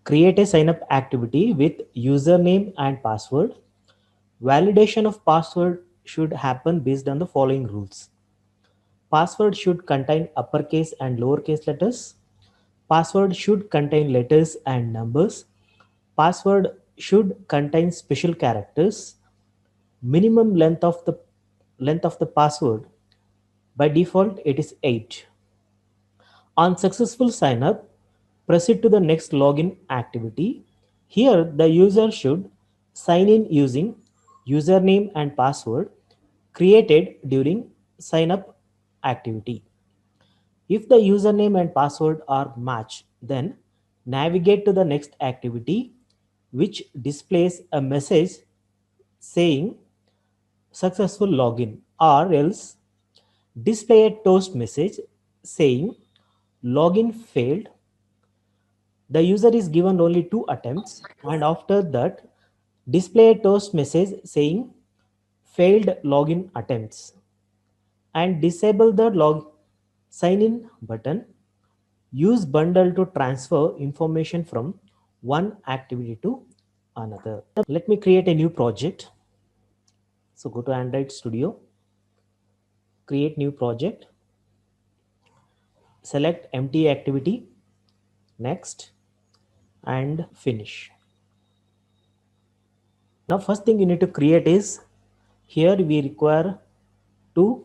Create a sign up activity with username and password. Validation of password should happen based on the following rules. Password should contain uppercase and lowercase letters. Password should contain letters and numbers. Password should contain special characters. Minimum length of the password, by default it is 8. On successful sign up, proceed to the next login activity. Here the user should sign in using username and password created during sign up activity. If the username and password are matched, then navigate to the next activity, which displays a message saying successful login, or else display a toast message saying login failed. The user is given only 2 attempts, and after that display a toast message saying failed login attempts, and disable the log sign in button. Use bundle to transfer information from one activity to another. Let me create a new project. So go to Android Studio, create new project, select empty activity, next, and finish. Now first thing you need to create is, here we require two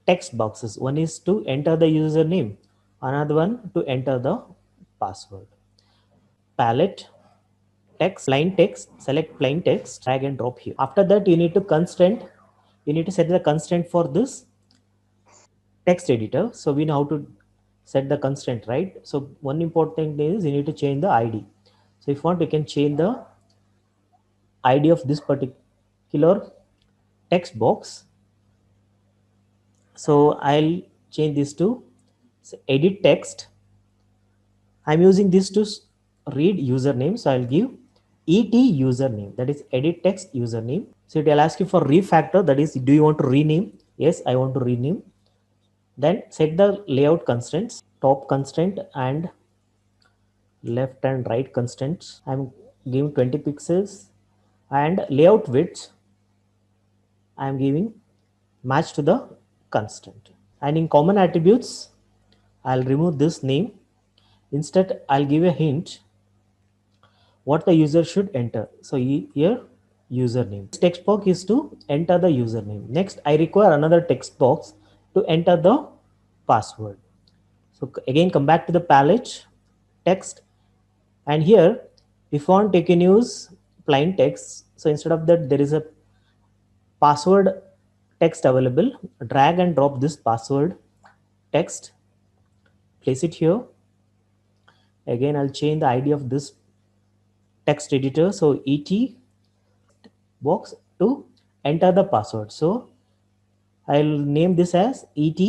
text boxes. One is to enter the username, another one to enter the password. Palette, text, plain text, select plain text, drag and drop here. After that you need to set the constraint for this text editor. So we know how to set the constraint, right? So one important thing is you need to change the ID. So if you want, you can change the ID of this particular text box. So I'll change this to edit text. I'm using this to read username. So I'll give ET username, that is edit text username. So it will ask you for refactor, that is, do you want to rename? Yes, I want to rename. Then set the layout constraints, top constraint and left and right constraints. I'm giving 20 pixels, and layout width I'm giving match to the constraint. And in common attributes, I'll remove this name. Instead, I'll give a hint what the user should enter. So here, username. This text box is to enter the username. Next, I require another text box to enter the password. So again, come back to the palette, text, and here, if you want, you can use plain text. So instead of that, there is a password text available. Drag and drop this password text, place it here. Again, I'll change the ID of this text editor. So ET box to enter the password. So I'll name this as ET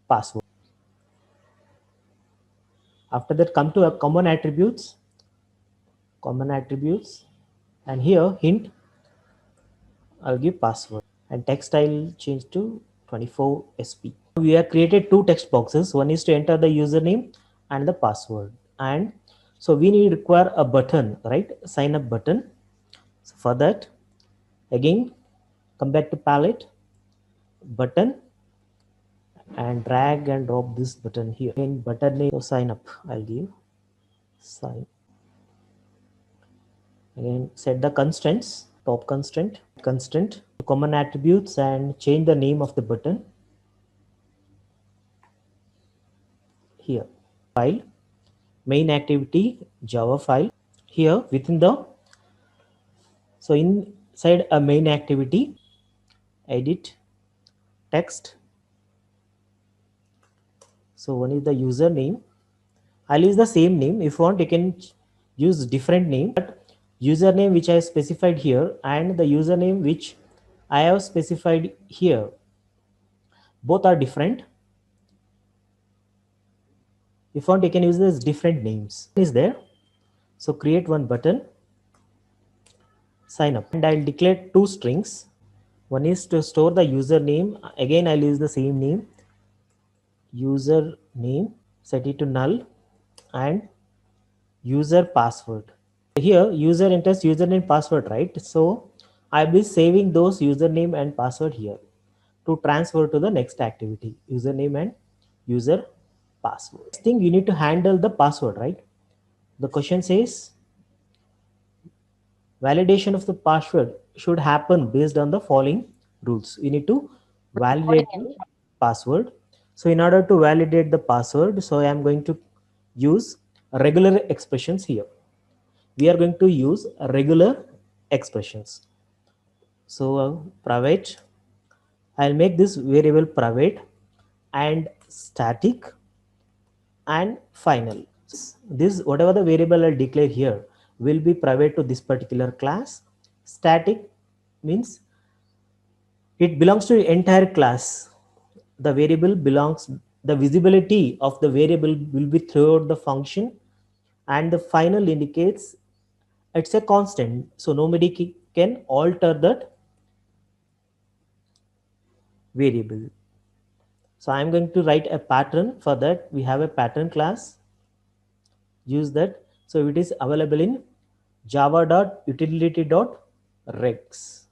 password. After that, come to a common attributes, and here hint, I'll give password, and text I'll change to 24 SP. We have created two text boxes. One is to enter the username and the password. And so we need require a button, right? Sign up button. So for that, again, come back to palette, button, and drag and drop this button here. In button name, so sign up, I'll give sign. Again, set the constraints, top constraint, common attributes, and change the name of the button here. File, main activity, Java file. Here within the, so inside a main activity, edit text. So one is the username. I'll use the same name. If you want, you can use different name, but username which I have specified here and the username which I have specified here, both are different. If you want, you can use this different names. Is there? So create one button, sign up, and I'll declare two strings. One is to store the username. Again, I'll use the same name, user name, set it to null, and user password. Here user enters username password, right? So I'll be saving those username and password here to transfer to the next activity, username and user password. Next thing, you need to handle the password, right? The question says validation of the password should happen based on the following rules. You need to validate the password. So in order to validate the password, so I am going to use regular expressions here. We are going to use regular expressions. So private, I'll make this variable private and static and final. This whatever the variable I declare here will be private to this particular class. Static means it belongs to the entire class. The variable belongs, the visibility of the variable will be throughout the function, and the final indicates it's a constant. So nobody can alter that variable. So I'm going to write a pattern. For that, we have a pattern class. Use that. So it is available in java.utility.regs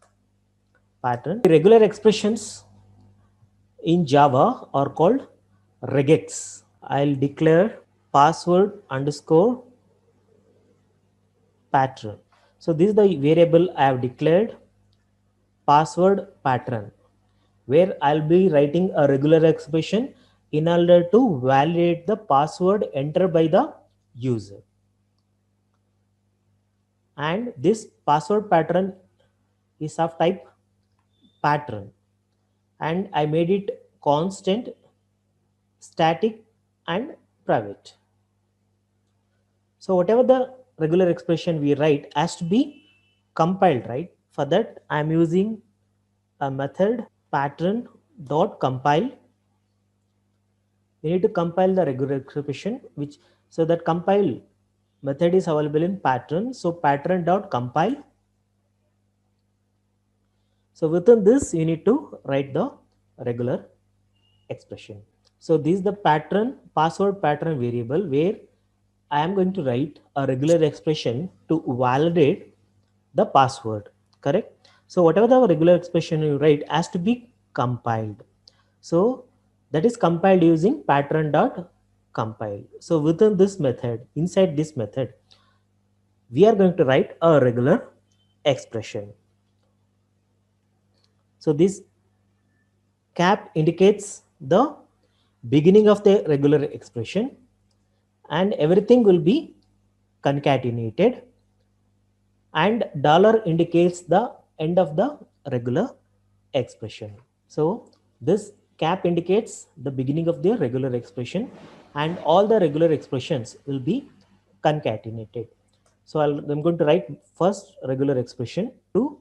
pattern. Regular expressions in Java are called regex. I'll declare password underscore pattern. So this is the variable I have declared, password pattern, where I'll be writing a regular expression in order to validate the password entered by the user. And this password pattern is of type pattern, and I made it constant, static and private. So whatever the regular expression we write has to be compiled, right? For that I'm using a method pattern dot compile. We need to compile the regular expression, which so that compile method is available in pattern. So pattern dot compile. So within this you need to write the regular expression. So this is the pattern, password pattern variable, where I am going to write a regular expression to validate the password, correct? So whatever the regular expression you write has to be compiled. So that is compiled using pattern dot compile. So within this method, inside this method, we are going to write a regular expression. So this cap indicates the beginning of the regular expression, and everything will be concatenated, and dollar indicates the end of the regular expression. So this cap indicates the beginning of the regular expression, and all the regular expressions will be concatenated. So I'm going to write first regular expression to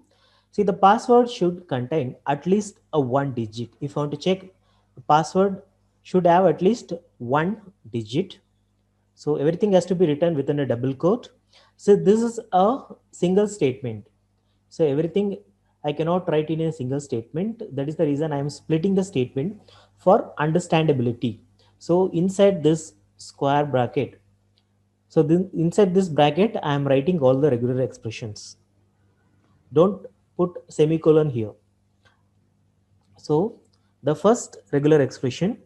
see the password should contain at least a one digit. If I want to check, the password should have at least one digit. So everything has to be written within a double quote. So this is a single statement. So everything I cannot write in a single statement. That is the reason I am splitting the statement for understandability. So inside this square bracket, so then inside this bracket, I am writing all the regular expressions. Don't put semicolon here. So the first regular expression,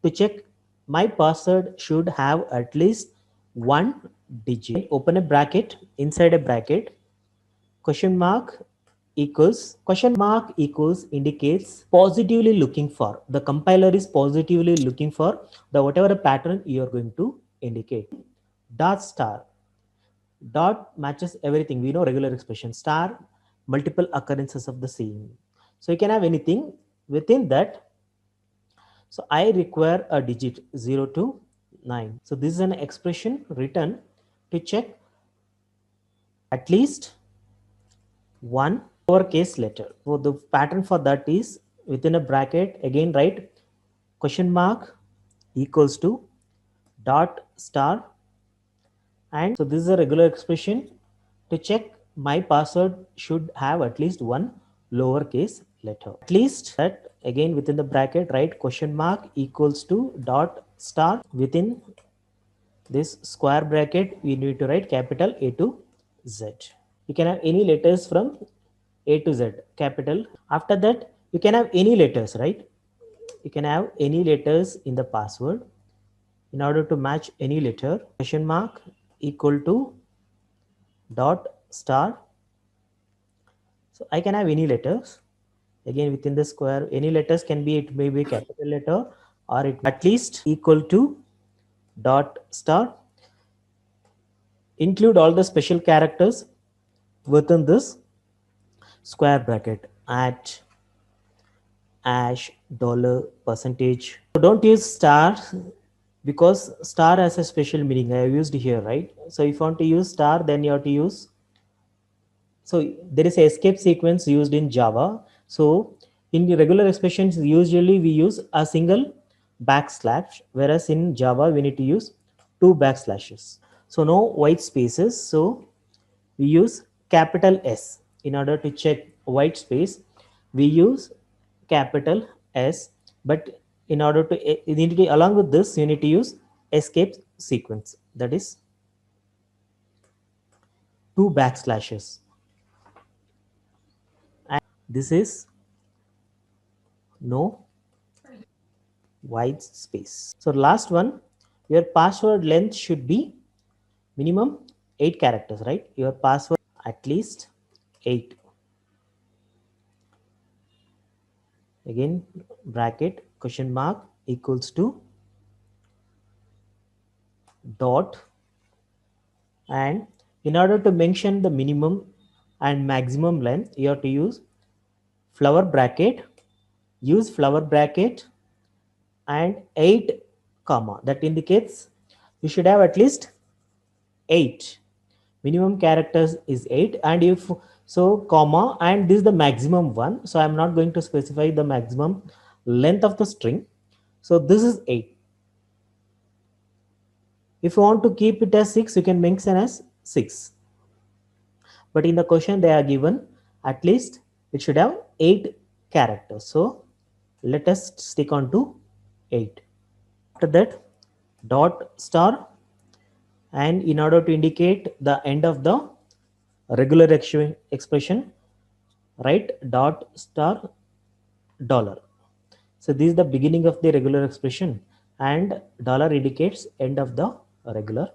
to check my password should have at least one digit. Open a bracket, inside a bracket, question mark equals indicates positively looking for, the compiler is positively looking for the whatever pattern you are going to indicate. Dot star, dot matches everything, we know regular expression, star multiple occurrences of the same, so you can have anything within that. So I require a digit 0 to 9. So this is an expression written to check at least one lowercase letter. So the pattern for that is within a bracket, again write question mark equals to dot star, and so this is a regular expression to check my password should have at least one lowercase letter. At least that, again within the bracket write question mark equals to dot star, within this square bracket we need to write capital A to Z. You can have any letters from A to Z, capital. After that, you can have any letters, right? You can have any letters in the password. In order to match any letter, question mark equal to dot star. So I can have any letters. Again, within the square, any letters can be, it may be capital letter or it at least equal to dot star. Include all the special characters within this square bracket at ash dollar percentage. So don't use star because star has a special meaning. I have used here, right? So if you want to use star, then you have to use. So there is a escape sequence used in Java. So in the regular expressions, usually we use a single backslash, whereas in Java we need to use two backslashes. So no white spaces. So we use capital S. In order to check white space, we use capital S. But in order to, you need to, along with this, you need to use escape sequence. That is two backslashes. And this is no white space. So last one, your password length should be minimum 8 characters, right? Your password at least 8. Again, bracket question mark equals to dot, and in order to mention the minimum and maximum length, you have to use flower bracket. Use flower bracket and 8 comma. That indicates you should have at least 8. Minimum characters is 8, and if so, comma, and this is the maximum one. So I'm not going to specify the maximum length of the string. So this is 8. If you want to keep it as 6, you can mention as 6. But in the question they are given at least it should have 8 characters. So let us stick on to 8. After that, dot star, and in order to indicate the end of the regular expression, write dot star dollar. So this is the beginning of the regular expression, and dollar indicates end of the regular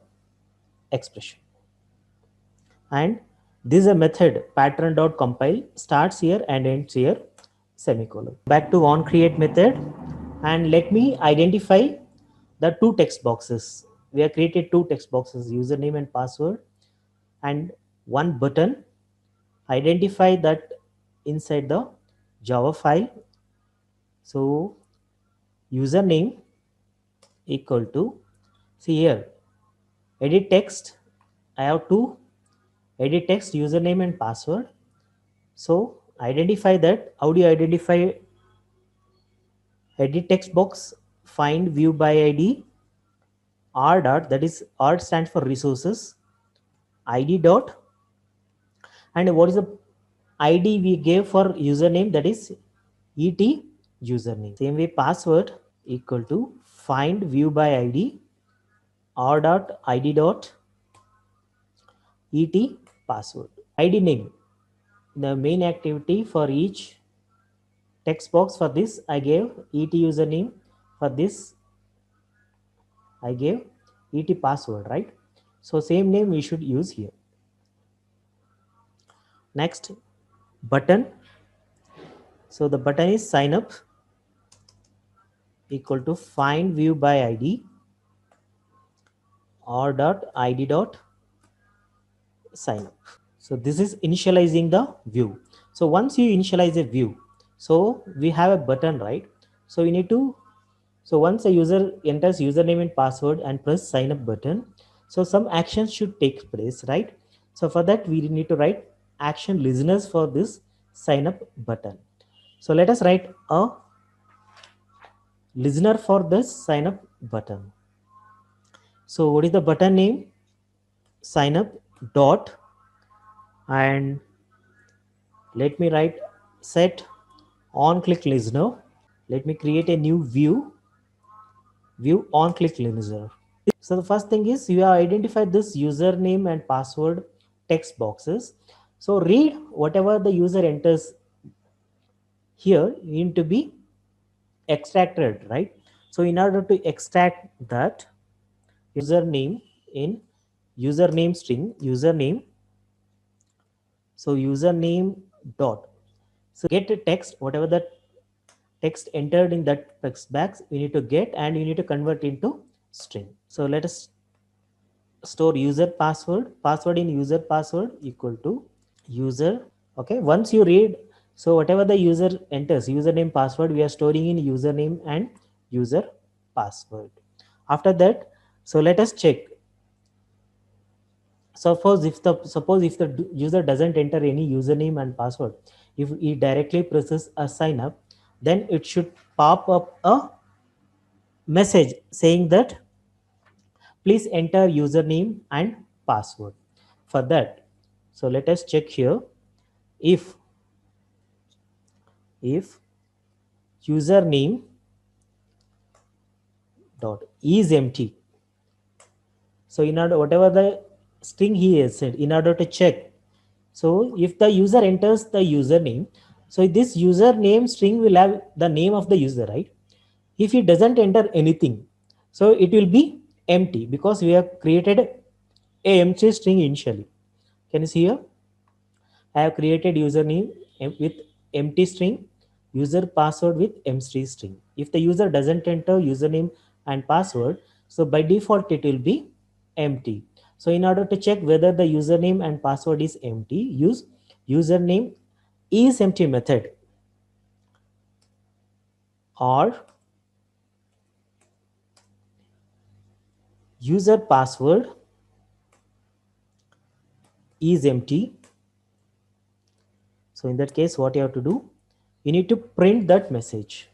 expression. And this is a method pattern dot compile, starts here and ends here, semicolon. Back to on create method, and let me identify the two text boxes. We have created two text boxes, username and password, and one button. Identify that inside the Java file. So username equal to, see here, edit text. I have two, edit text, username and password. So identify that. How do you identify edit text box? Find view by ID, r dot, that is r stands for resources, id dot, and what is the id we gave for username, that is et username. Same way password equal to find view by id, r dot id dot et password. Id name, the main activity for each text box. For this I gave et username, for this I gave et password, right? So same name we should use here. Next, button. So the button is sign up equal to find view by id, r dot id dot sign up. So this is initializing the view. So once you initialize a view, so we have a button, right? So we need to, so once a user enters username and password and press sign up button, so some actions should take place, right? So for that we need to write action listeners for this sign up button. So let us write a listener for this sign up button. So what is the button name? Sign up dot, and let me write set on click listener. Let me create a new view on click listener. So the first thing is you have identified this username and password text boxes. So read whatever the user enters here need to be extracted, right? So in order to extract that username in username string, username, so username dot, so get a text, whatever the text entered in that text box you need to get and you need to convert into string. So let us store user password, password in user password equal to user. Okay, once you read, so whatever the user enters, username password, we are storing in username and user password. After that, so let us check. Suppose if the user doesn't enter any username and password, if he directly presses a sign up, then it should pop up a message saying that please enter username and password. For that, so let us check here. If username dot is empty, so in order whatever the string he has said, in order to check, so if the user enters the username, so this username string will have the name of the user, right? If he doesn't enter anything, so it will be empty because we have created a empty string initially. Can you see here? I have created username with empty string, user password with empty string. If the user doesn't enter username and password, so by default it will be empty. So in order to check whether the username and password is empty, use username is empty method or user password is empty. So in that case, what you have to do, you need to print that message.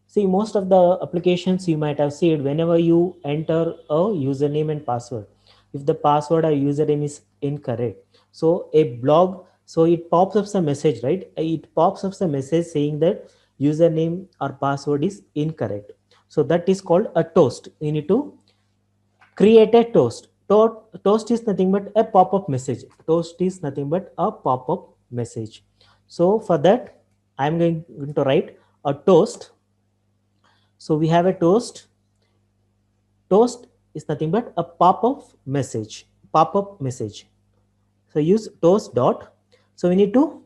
See, most of the applications you might have seen, whenever you enter a username and password, if the password or username is incorrect, so a blog, so it pops up some message, right? It pops up some message saying that username or password is incorrect. So that is called a toast. You need to create a toast. Toast is nothing but a pop-up message. Toast is nothing but a pop-up message. So for that, I'm going to write a toast. So we have a toast. Toast is nothing but a pop-up message. Pop-up message. So use toast dot. So we need to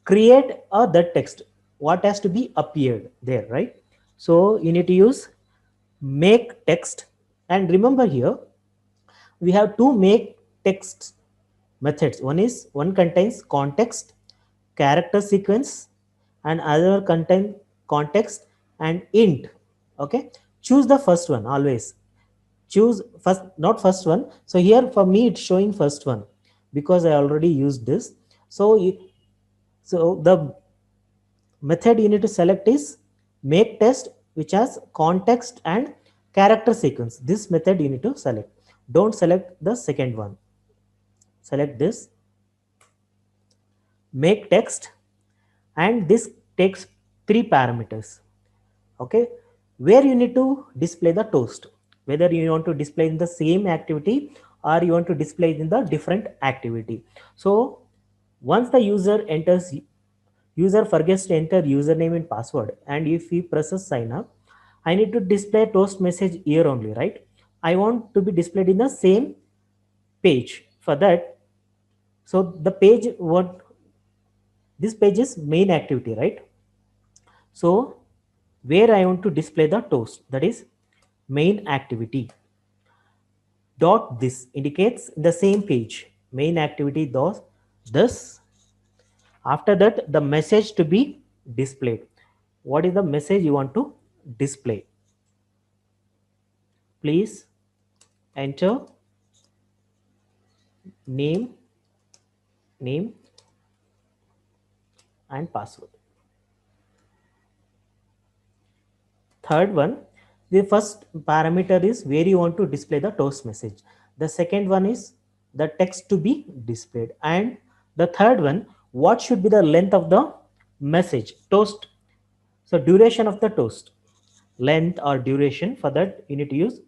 create a that text. What has to be appeared there, right? So you need to use make text. And remember here, we have two make text methods. One contains context, character sequence, and other contain context and int. Okay, choose the first one always. Choose first, not first one. So here for me it's showing first one because I already used this. So so the method you need to select is make test, which has context and character sequence. This method you need to select. Don't select the second one. Select this make text, and this takes three parameters. Okay, where you need to display the toast, whether you want to display in the same activity or you want to display it in the different activity. So once the user forgets to enter username and password, and if he presses sign up, I need to display toast message here only, right? I want to be displayed in the same page. For that, so the page, what this page is main activity, right? So where I want to display the toast, that is main activity dot this indicates the same page main activity dot this. After that, the message to be displayed. What is the message you want to display? Please enter name, name and password. Third one, the first parameter is where you want to display the toast message. The second one is the text to be displayed. And the third one, what should be the length of the message toast. So duration of the toast, length or duration, for that you need to use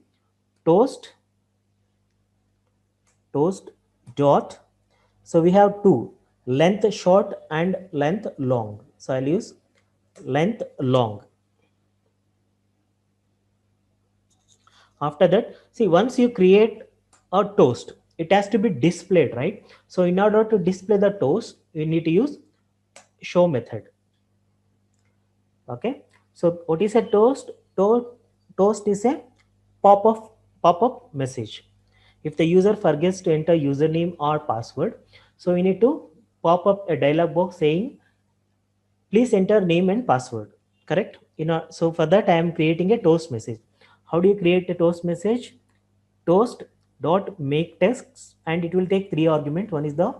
toast dot. So we have two, length short and length long. So I'll use length long. After that, see, once you create a toast, it has to be displayed, right? So in order to display the toast, you need to use show method. Okay, so what is a toast? Toast is a pop-up message. If the user forgets to enter username or password, so we need to pop up a dialog box saying please enter name and password. Correct? So for that I am creating a toast message. How do you create a toast message? Toast dot make text, and it will take three arguments. One is the,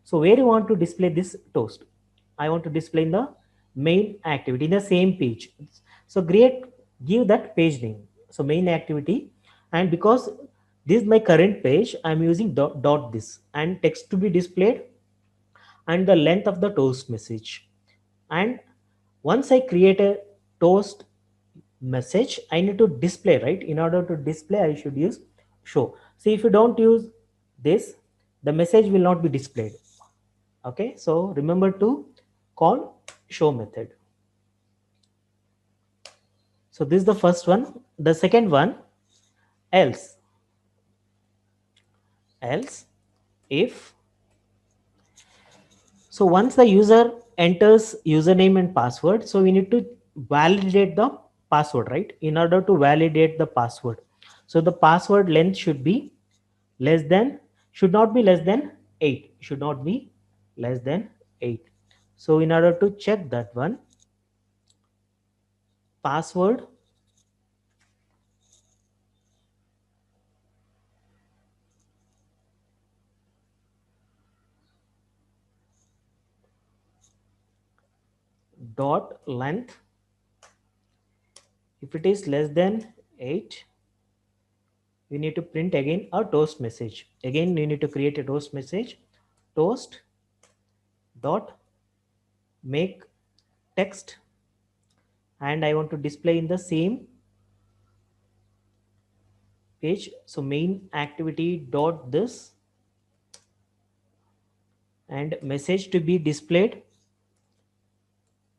so where you want to display this toast? I want to display in the main activity in the same page. So give that page name. So main activity, and because this is my current page, I'm using dot this, and text to be displayed and the length of the toast message. And once I create a toast message, I need to display, right? In order to display, I should use show. See, if you don't use this, the message will not be displayed. Okay, so remember to call show method. So this is the first one. The second one, else. Else if, so once the user enters username and password, so we need to validate the password, right? In order to validate the password, so the password length should be less than, should not be less than 8, should not be less than 8. So in order to check that one, password dot length, if it is less than 8, we need to print again a toast message. Again we need to create a toast message, toast dot make text, and I want to display in the same page. So main activity dot this, and message to be displayed,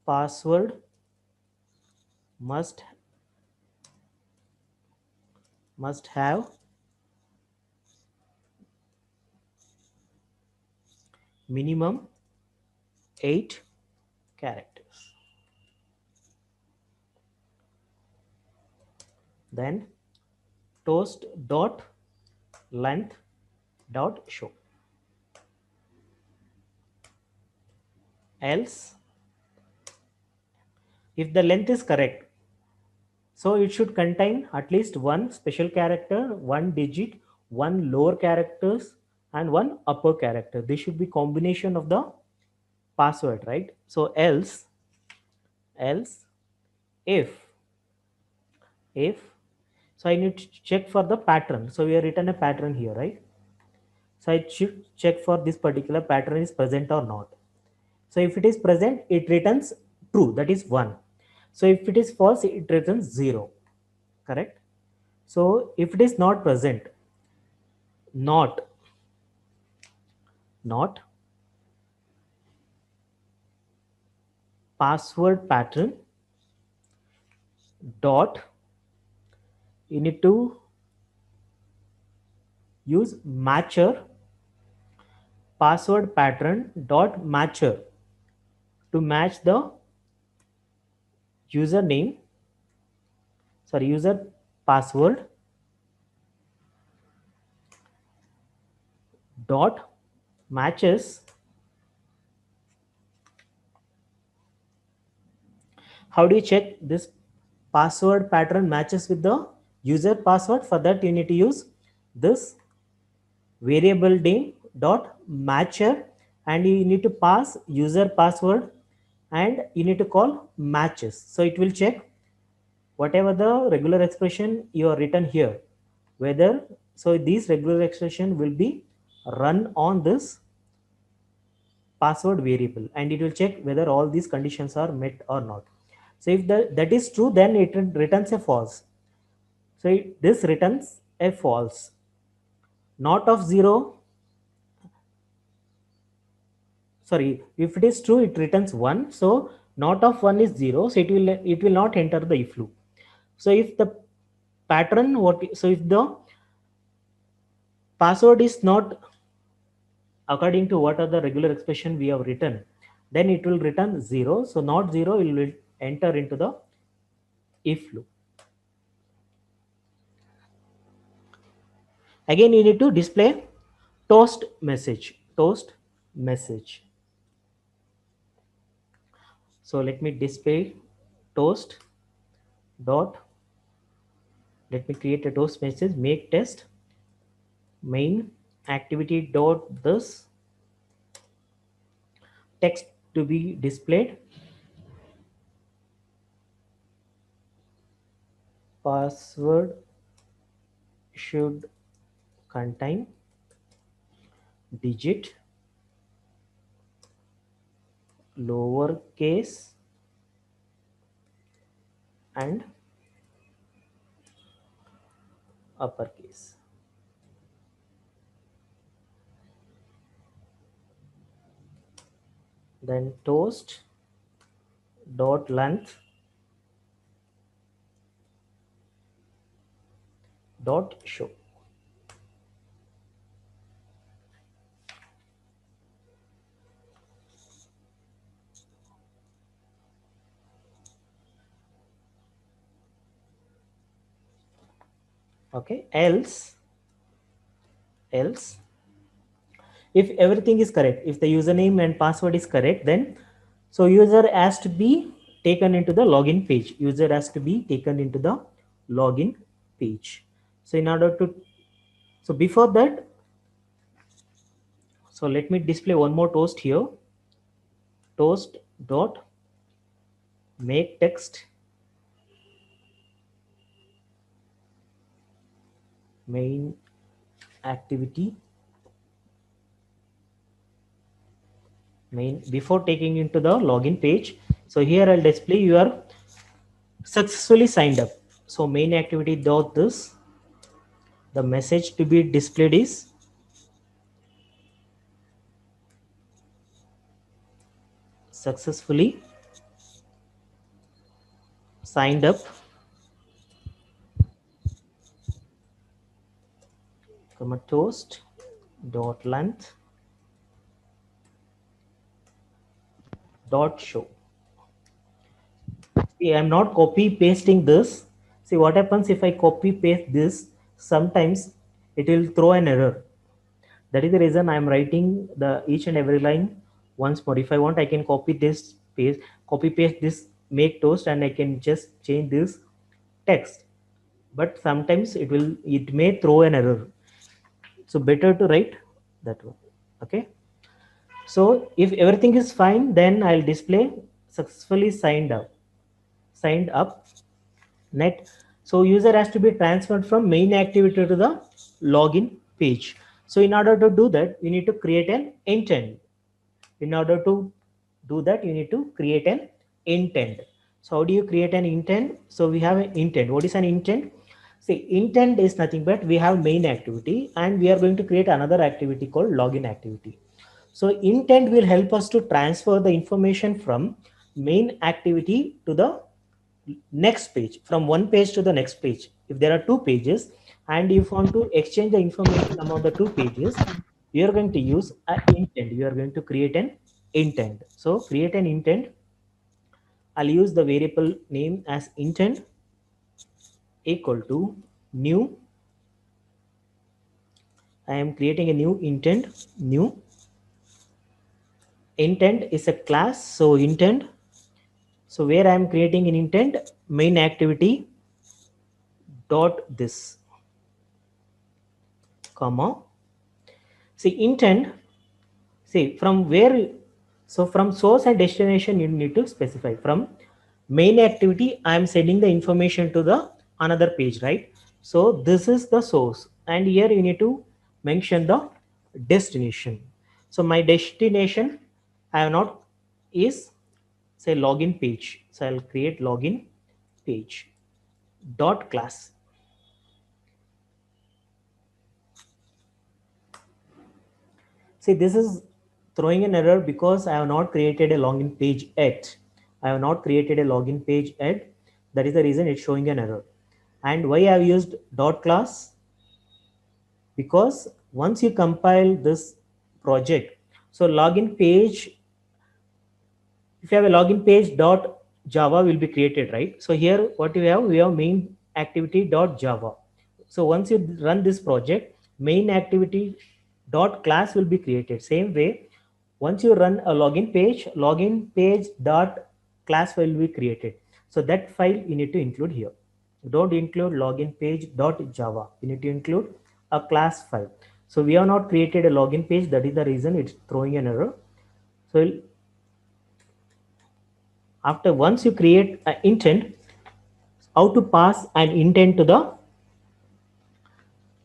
password must have minimum 8 characters. Then toast dot length dot show. Else if the length is correct, so it should contain at least one special character, one digit, one lower characters, and one upper character. This should be combination of the password, right? So else if so I need to check for the pattern. So we have written a pattern here, right? So I should check for this particular pattern is present or not. So if it is present, it returns true, that is 1. So if it is false, it returns 0. Correct? So if it is not present, not password pattern dot, you need to use matcher, password pattern dot matcher to match the username, sorry, user password dot matches. How do you check this password pattern matches with the user password? For that you need to use this variable name dot matcher, and you need to pass user password, and you need to call matches. So it will check whatever the regular expression you are written here, whether, so these regular expression will be run on this password variable, and it will check whether all these conditions are met or not. So if that is true, then it returns a false. So this returns a false. Not of 0, sorry, if it is true, it returns 1. So not of 1 is 0, so it will not enter the if loop. So if the pattern, so if the password is not according to what are the regular expression we have written, then it will return 0. So not 0 will enter into the if loop. Again, you need to display toast message. Toast message. So let me display toast dot. Let me create a toast message. Make test main activity dot this text to be displayed. Password should contain digit lowercase and uppercase. Then toast dot length dot show. Okay, else if everything is correct, if the username and password is correct, then so user has to be taken into the login page. User has to be taken into the login page. So in order to, so before that, so let me display one more toast here. Toast dot make text main activity main before taking into the login page. So here I'll display you are successfully signed up. So main activity dot this, the message to be displayed is successfully signed up, comma toast dot length dot show. See, I'm not copy pasting this. See what happens if I copy paste this, sometimes it will throw an error. That is the reason I'm writing the each and every line once more. If I want, I can copy this paste, copy paste this make toast, and I can just change this text. But sometimes it may throw an error. So better to write that one. Okay. So if everything is fine, then I'll display successfully signed up. Signed up net. So user has to be transferred from main activity to the login page. So in order to do that, we need to create an intent. In order to do that, you need to create an intent. So how do you create an intent? So we have an intent. What is an intent? See, intent is nothing but we have main activity and we are going to create another activity called login activity. So intent will help us to transfer the information from main activity to the next page, from one page to the next page. If there are two pages and you want to exchange the information among the two pages, you are going to use an intent. You are going to create an intent. So create an intent. I'll use the variable name as intent equal to new. I am creating a new intent. New intent is a class. So intent. So where I am creating an intent, main activity dot this, comma. See intent. See from where, so from source and destination you need to specify. From main activity I am sending the information to the another page, right? So this is the source and here you need to mention the destination. So my destination I have not is say login page. So I'll create login page dot class. See, this is throwing an error because I have not created a login page yet. I have not created a login page yet. That is the reason it's showing an error. And why I have used dot class? Because once you compile this project, so login page, if you have a login page dot java will be created, right? So here what we have main activity dot java. So once you run this project, main activity dot class will be created. Same way, once you run a login page dot class will be created. So that file you need to include here. Don't include login page dot java, you need to include a class file. So we have not created a login page, that is the reason it's throwing an error. So after once you create an intent, how to pass an intent to the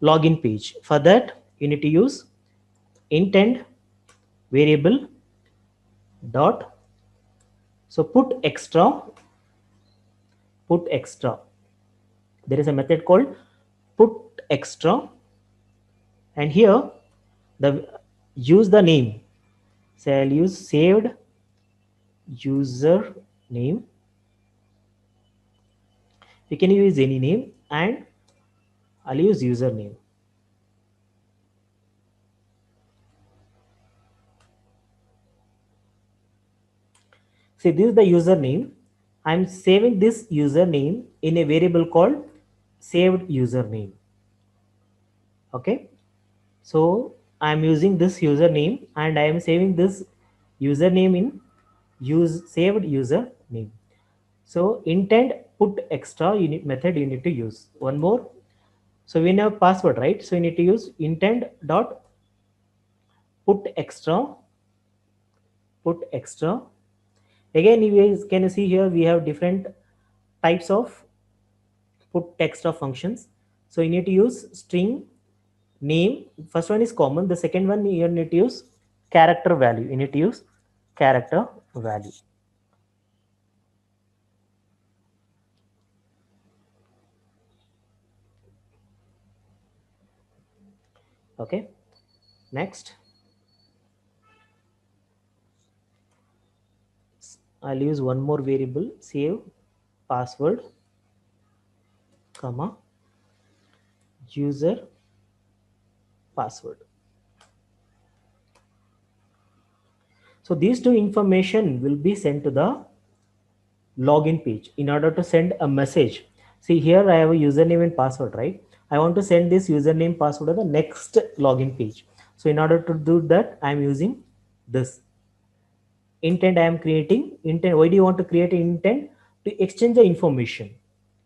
login page? For that you need to use intent variable dot, so put extra. There is a method called put extra, and here the use the name. So I'll use saved user name. You can use any name, and I'll use username. See, this is the username. I'm saving this username in a variable called saved username. Okay, so I'm using this username and I am saving this username in use saved username. So intent put extra unit method you need to use. One more. So we have password, right? So you need to use intent dot put extra, put extra. Again, you guys can see here we have different types of put text of functions. So you need to use string name. First one is common. The second one you need to use character value. You need to use character value. Okay. Next, I'll use one more variable, save password, comma, user password. So these two information will be sent to the login page in order to send a message. See here I have a username and password, right? I want to send this username password to the next login page. So in order to do that, I am using this intent. I am creating intent. Why do you want to create an intent? To exchange the information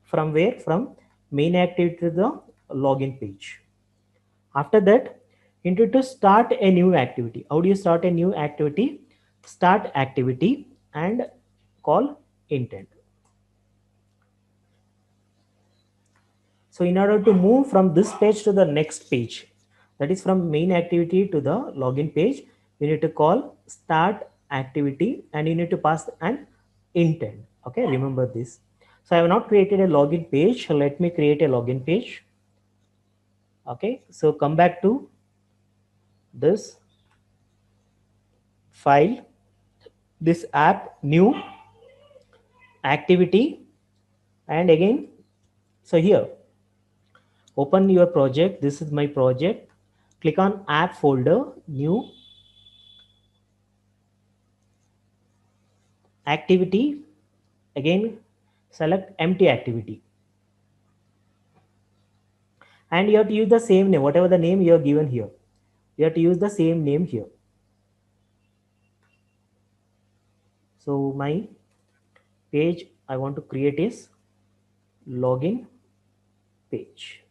from where? From main activity to the login page. After that, you need to start a new activity. How do you start a new activity? Start activity and call intent. So in order to move from this page to the next page, that is from main activity to the login page, you need to call start activity and you need to pass an intent. Okay, remember this. So I have not created a login page. Let me create a login page. Okay, so come back to this file, this app, new activity, and again, so here, open your project. This is my project. Click on app folder, new activity. Again, select empty activity. And you have to use the same name, whatever the name you have given here. You have to use the same name here. So my page I want to create is login page.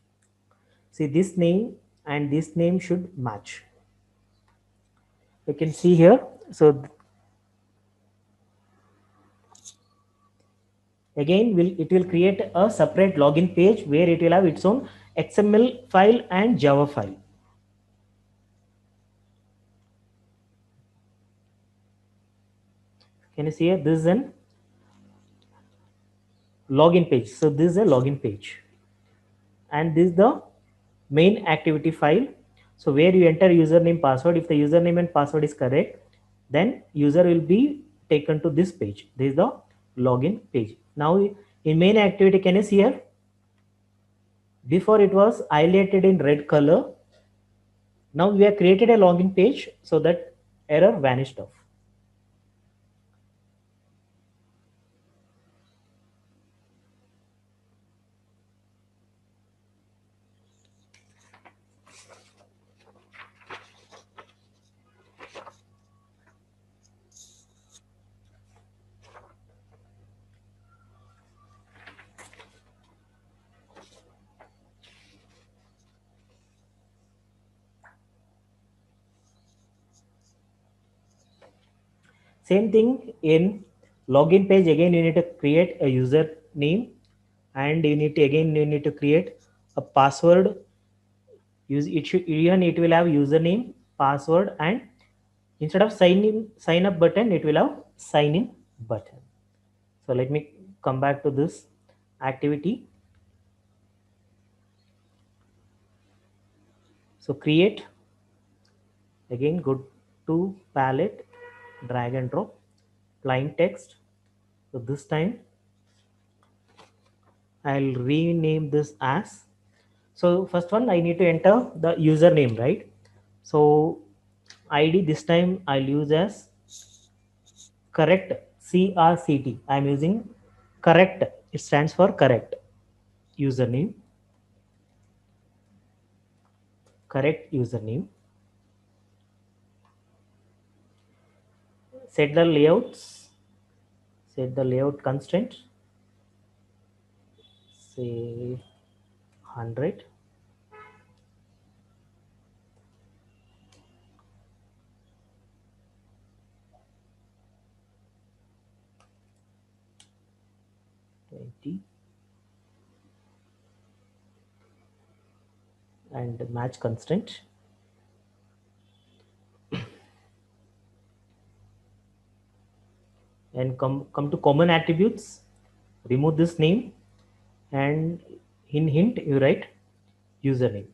See, this name and this name should match. You can see here. So again, it will create a separate login page where it will have its own XML file and Java file. Can you see here? This is an login page. So this is a login page. And this is the main activity file. So where you enter username password, if the username and password is correct, then user will be taken to this page. This is the login page. Now in main activity, can you see here? Before it was highlighted in red color. Now we have created a login page so that error vanished off. Same thing in login page. Again, you need to create a username, and you need to create a password. Use it should even it will have username, password, and instead of sign up button, it will have sign in button. So let me come back to this activity. So create, again go to palette, drag and drop plain text. So this time I'll rename this as, so first one I need to enter the username, right? So ID this time I'll use as correct, CRCT. I'm using correct, it stands for correct username, correct username. Set the layouts, set the layout constraint, say 100. And match constraint. And come to common attributes, remove this name, and in hint you write username,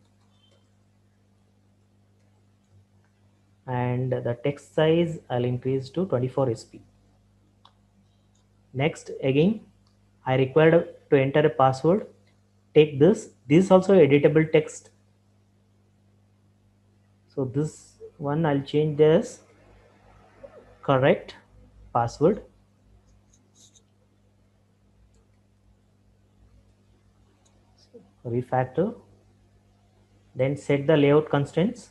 and the text size I'll increase to 24 sp. Next, again I required to enter a password. Take this is also editable text, so this one I'll change this correct password. Refactor, then set the layout constraints.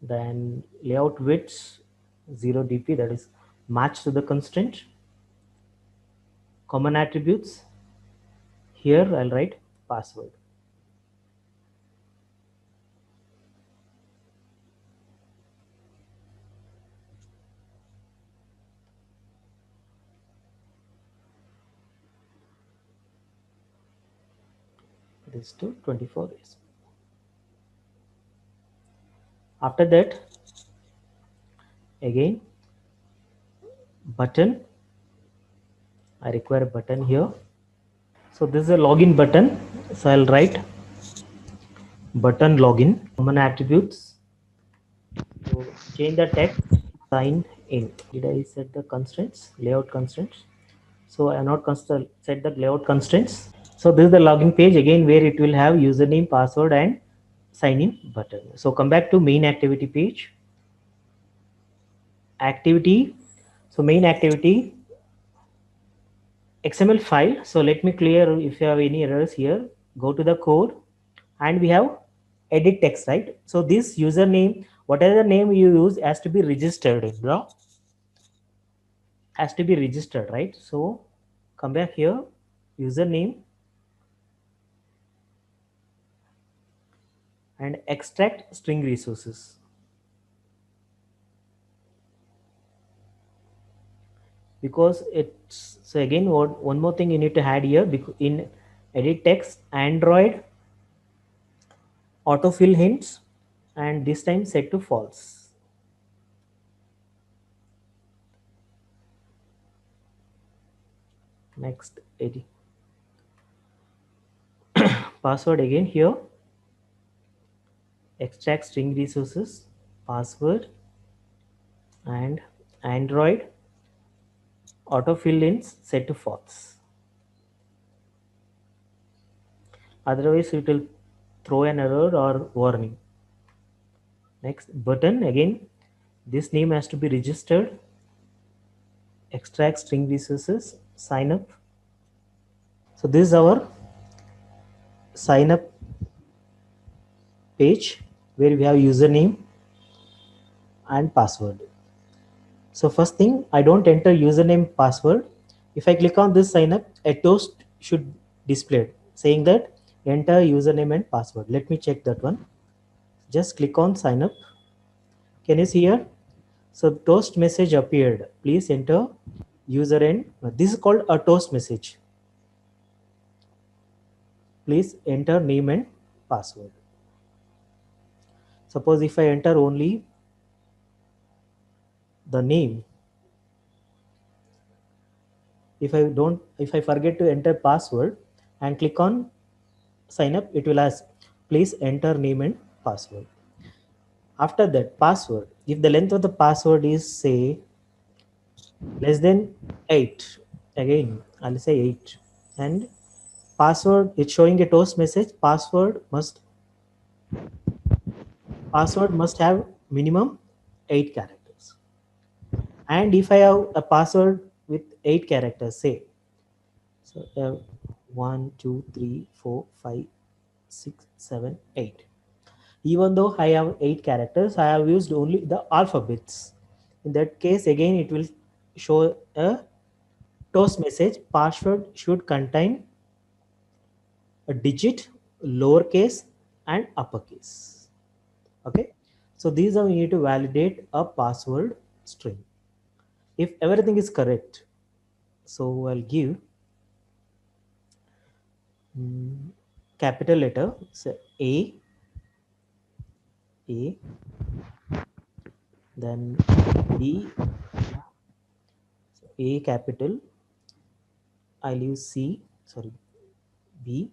Then layout width 0 dp, that is match to the constraint. Common attributes, here I'll write password. This to 24 days. After that, again button, I require a button here. So this is a login button, so I'll write button login. Common attributes, so change the text, sign in. Did I set the constraints, layout constraints? So I not set the layout constraints. So this is the login page again, where it will have username, password, and sign in button. So come back to main activity page. Activity, so main activity XML file. So let me clear if you have any errors here. Go to the code, and we have edit text, right? So this username, whatever the name you use, has to be registered in the, has to be registered, right? So come back here, username, and extract string resources. Because it's, so again one more thing you need to add here, because in edit text Android autofill hints, and this time set to false. Next, edit password again here, extract string resources, password, and Android autofill ins set to false. Otherwise, it will throw an error or warning. Next, button again, this name has to be registered, extract string resources, sign up. So this is our sign up page where we have username and password. So first thing, I don't enter username password. If I click on this sign up, a toast should display saying that enter username and password. Let me check that one. Just click on sign up. Can you see here? So toast message appeared. Please enter user and this is called a toast message. Please enter name and password. Suppose if I enter only the name, if I forget to enter password and click on sign up, it will ask please enter name and password. After that, password, if the length of the password is say less than 8, again I'll say 8, and password, it's showing a toast message, password must have minimum 8 characters. And if I have a password with 8 characters, say so 1 2 3 4 5 6 7 8, even though I have 8 characters, I have used only the alphabets. In that case, again it will show a toast message, password should contain a digit, lowercase and uppercase. Okay, so these are we need to validate a password string. If everything is correct, so I'll give capital letter, so A, then B, so A capital, I'll use C, sorry, B,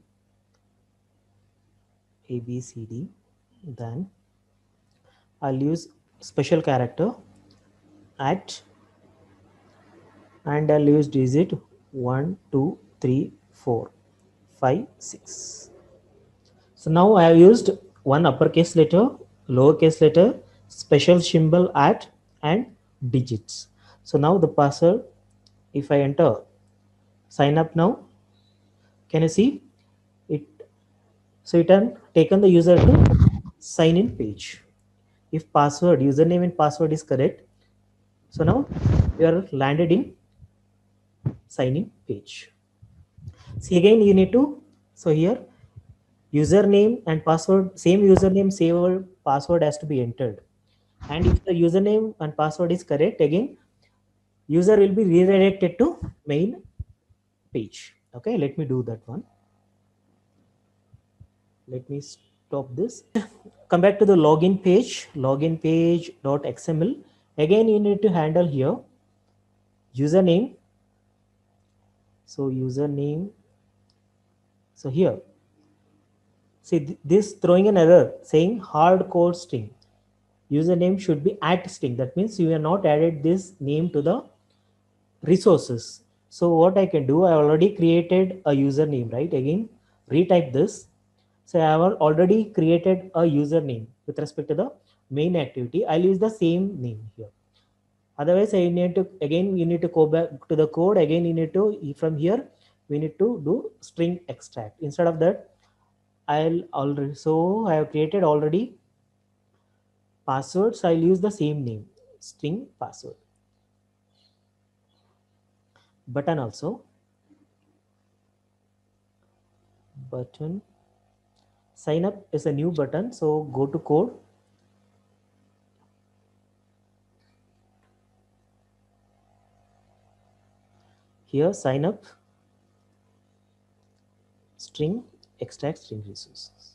A, B, C, D, then I'll use special character at, and I'll use digit 1, 2, 3, 4, 5, 6. So now I have used one uppercase letter, lowercase letter, special symbol at, and digits. So now the password, if I enter sign up now, can you see it? So it has taken the user to sign in page. If password, username and password is correct, so now you are landed in sign in page. See again you need to, so here username and password, same username, same password has to be entered. And if the username and password is correct, again user will be redirected to main page. Okay, let me do that one. Let me stop this. Come back to the login page .xml. Again you need to handle here username. So username, so here see this throwing an error saying hardcore string, username should be at string. That means you have not added this name to the resources. So what I can do, I already created a username, right? Again retype this. So I have already created a username with respect to the main activity. I'll use the same name here. Otherwise I need to, again you need to go back to the code. Again you need to, from here we need to do string extract. Instead of that, I'll already, so I have created already passwords. I'll use the same name, string password. Button also, button, sign up is a new button. So go to code, here sign up, string, extract string resources.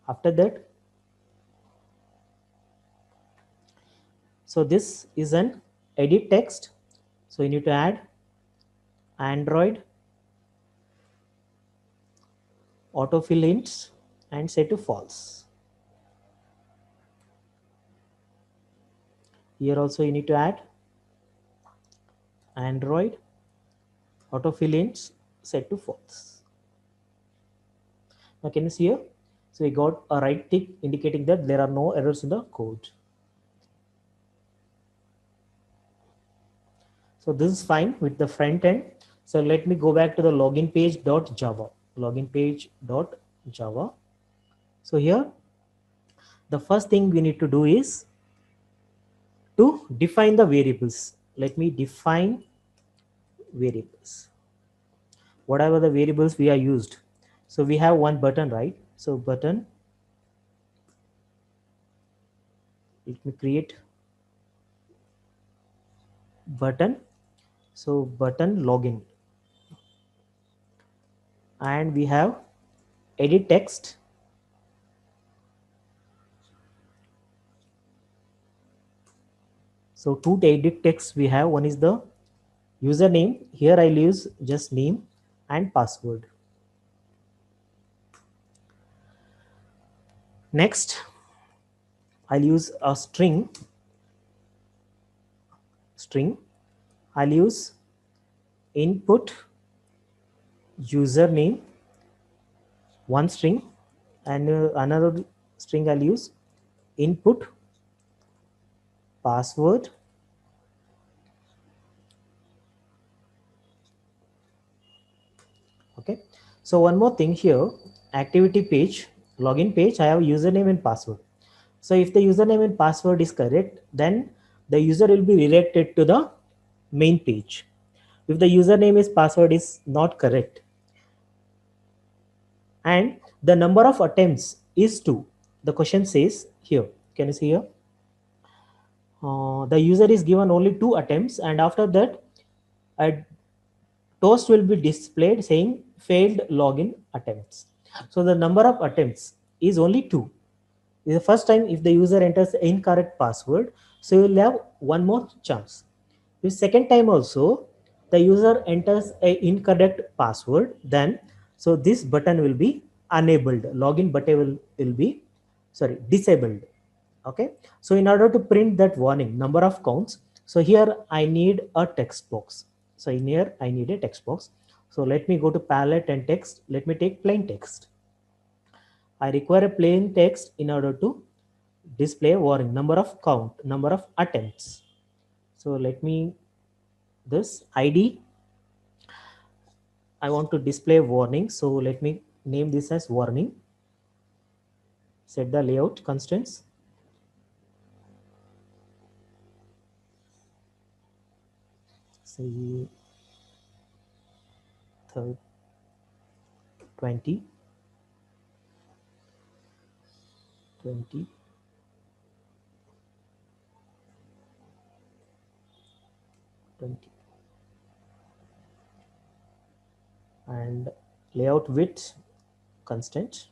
After that, so this is an edit text. So you need to add Android autofill hints and set to false. Here also you need to add Android autofill hints set to false. Now can you see here? So we got a right tick indicating that there are no errors in the code. So this is fine with the front end. So let me go back to the login page.java. Login page.java. So here, the first thing we need to do is to define the variables. Let me define variables. Whatever the variables we are used. So we have one button, right? So button, let me create button. So button login. And we have edit text. So two edit texts we have. One is the username. Here I'll use just name and password. Next, I'll use a string. I'll use input username, one string, and another string I'll use input password. Okay. So one more thing here, activity page, login page, I have username and password. So if the username and password is correct, then the user will be redirected to the main page. If the username is password is not correct and the number of attempts is 2, the question says here, can you see here? The user is given only 2 attempts, and after that a toast will be displayed saying failed login attempts. So the number of attempts is only 2. The first time if the user enters incorrect password, so you will have one more chance. If second time also the user enters a incorrect password, then so this button will be enabled. Login button will be disabled. Okay. So in order to print that warning number of counts, so here I need a text box. So in here I need a text box. So let me go to palette and text. Let me take plain text. I require a plain text in order to display warning number of count, number of attempts. So let me this ID, I want to display warning. So let me name this as warning. Set the layout constraints. Say 20, 20, 20. And layout width constant.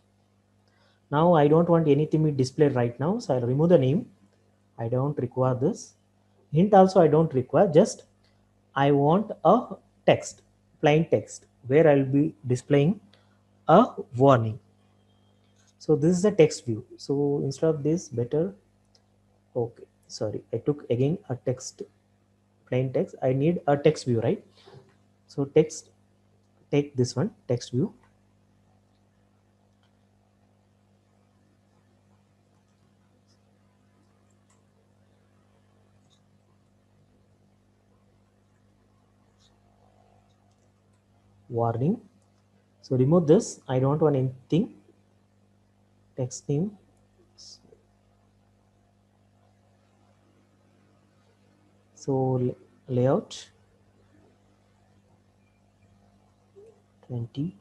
Now I don't want anything to be displayed right now, so I'll remove the name. I don't require this. Hint also I don't require, just I want a text, plain text, where I'll be displaying a warning. So this is a text view. So instead of this, better, okay, sorry, I took again a text, plain text. I need a text view, right? So text, take this one, text view. Warning. So remove this. I don't want anything. Text name. So layout 20.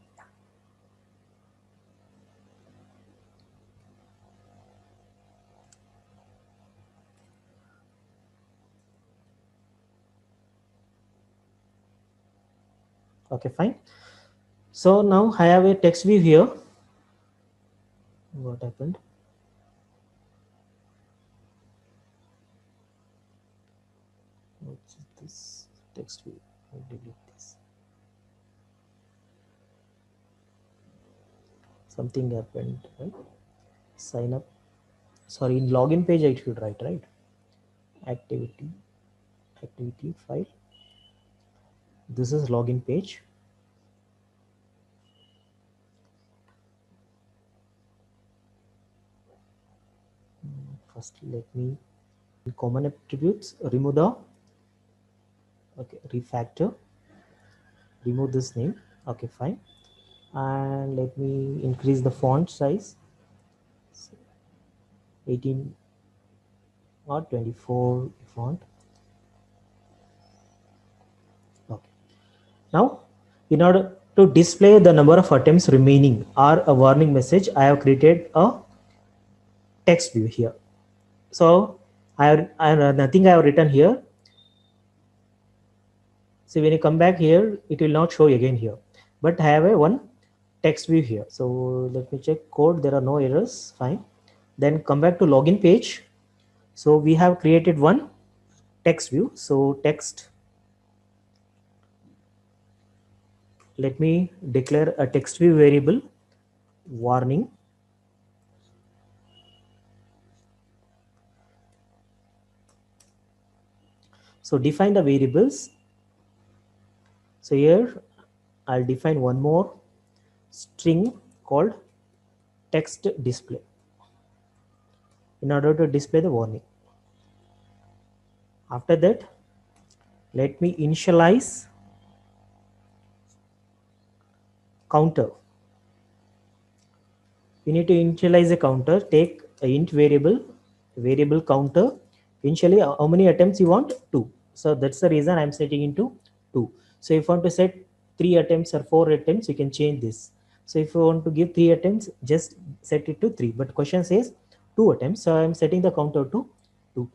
Okay, fine. So now I have a text view here. what happened? What's this text view? I'll delete this. Something happened, right? Sign up. Sorry, in login page I should write, right? Activity file. This is login page. First, let me common attributes, remove the, okay, refactor, remove this name, okay, fine. And let me increase the font size, 18 or 24 font. Okay. Now, in order to display the number of attempts remaining or a warning message, I have created a text view here. So I have nothing I have written here. So when you come back here, it will not show again here, but I have a one text view here. So let me check code. There are no errors. Fine. Then come back to login page. So we have created one text view. So text, let me declare a text view variable warning. So define the variables. So here I'll define one more string called text display in order to display the warning. After that, let me initialize counter. We need to initialize a counter. Take a int variable counter. Initially, how many attempts you want? 2. So that's the reason I'm setting into 2. So if you want to set 3 attempts or 4 attempts, you can change this. So if you want to give 3 attempts, just set it to 3. But question says 2 attempts, so I'm setting the counter to 2.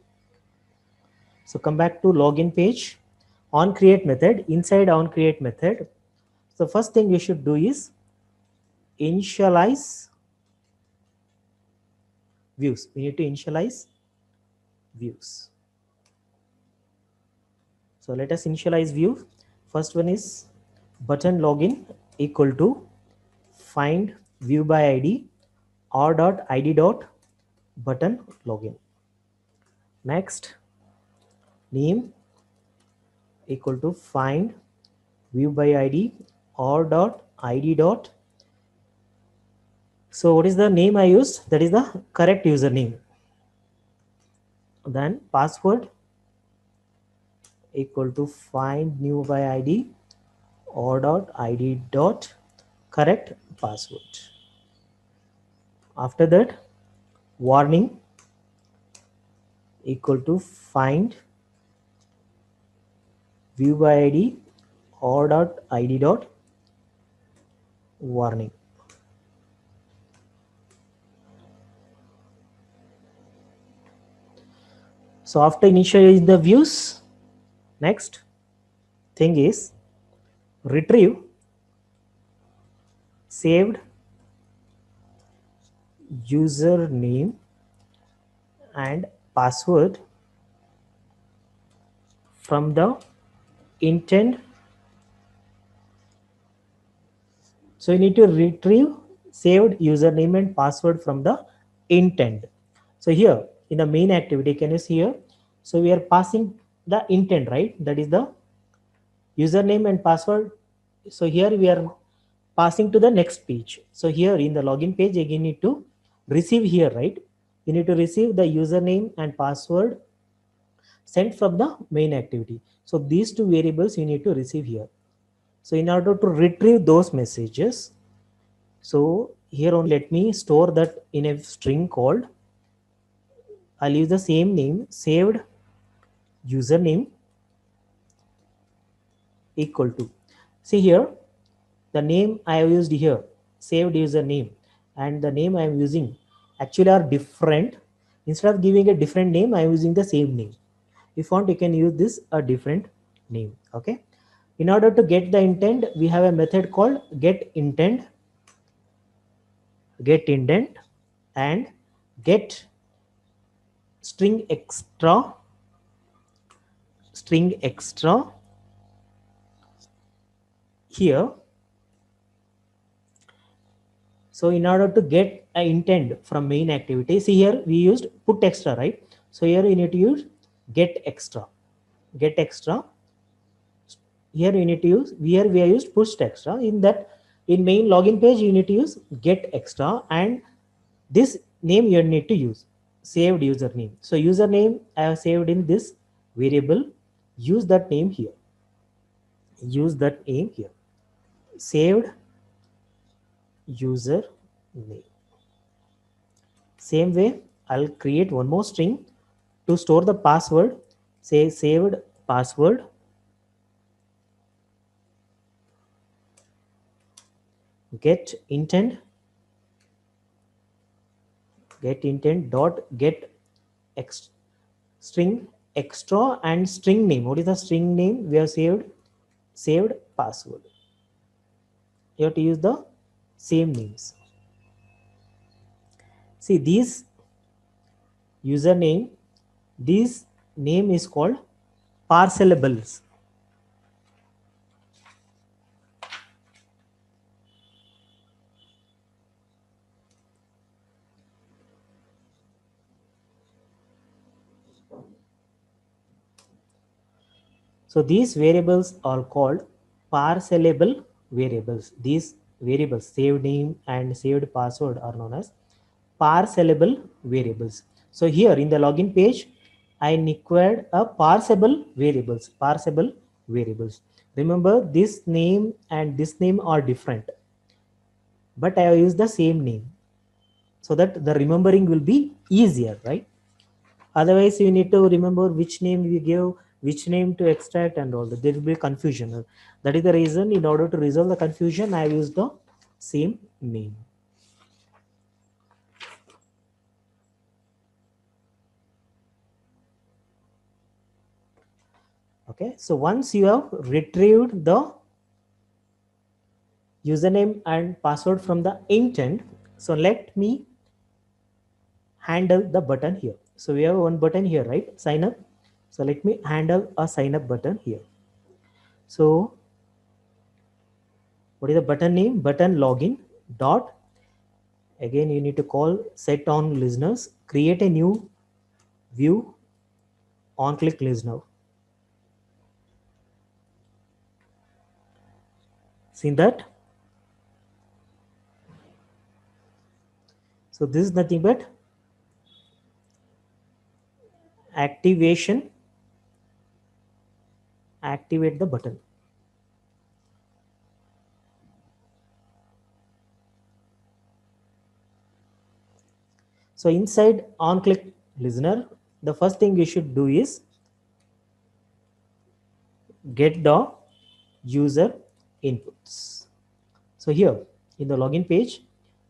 So come back to login page. On create method, inside on create method, so first thing you should do is initialize views. We need to initialize views. So let us initialize view. First one is button login equal to find view by id or dot id dot button login. Next, name equal to find view by id or dot id dot. So what is the name I used? That is the correct username. Then password equal to find new by id or dot id dot correct password. After that, warning equal to find view by id or dot id dot warning. So after initializing the views, next thing is retrieve saved username and password from the intent. So you need to retrieve saved username and password from the intent. So here in the main activity, can you see here? So we are passing the intent, right? That is the username and password. So here we are passing to the next page. So here in the login page, again you need to receive here, right? You need to receive the username and password sent from the main activity. So these two variables you need to receive here. So in order to retrieve those messages, so here only let me store that in a string called, I'll use the same name, saved username equal to, see here the name I have used here, saved username, and the name I am using actually are different. Instead of giving a different name, I am using the same name. If you want, you can use this a different name. Okay. In order to get the intent, we have a method called get intent. and get string extra here. So in order to get an intent from main activity, see here we used put extra, right? So here you need to use get extra. Get extra. Here you need to use, here we are used push extra. In that, in main login page you need to use get extra, and this name you need to use saved username. So username I have saved in this variable. Use that name here. Use that name here. Saved user name. Same way, I'll create one more string to store the password. Say saved password get intent dot get string extra and string name. What is the string name? We have saved password. You have to use the same names. See these username, this name is called parcellables. So these variables are called parcellable variables. These variables, saved name and saved password, are known as parcellable variables. So here in the login page, I required a parsable variables. Parsable variables. Remember, this name and this name are different, but I have used the same name so that the remembering will be easier, right? Otherwise you need to remember which name you give, which name to extract, and all that. There will be confusion. That is the reason, in order to resolve the confusion, I have used the same name. Okay, so once you have retrieved the username and password from the intent, so let me handle the button here. So we have one button here, right? Sign up. So let me handle a sign up button here. So what is the button name? Button login dot, again you need to call set on listeners, create a new view on click listener. See that? So this is nothing but activate the button. So inside on click listener, the first thing you should do is get the user inputs. So here in the login page,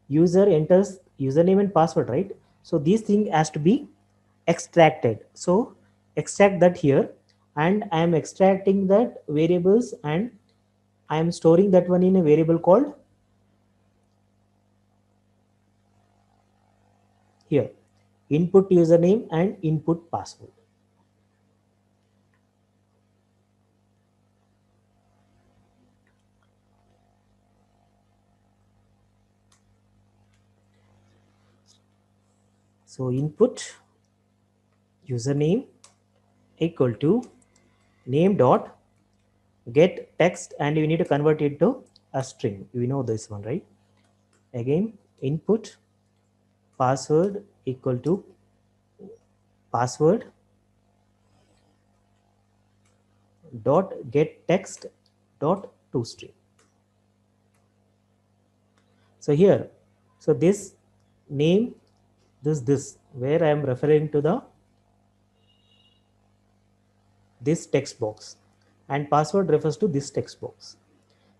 user enters username and password, right? So this thing has to be extracted. So extract that here, and I am extracting that variables, and I am storing that one in a variable called here input username and input password. So input username equal to name dot get text, and you need to convert it to a string. We know this one, right? Again input password equal to password dot get text dot to string. So here, so this name, this where I am referring to the this text box, and password refers to this text box,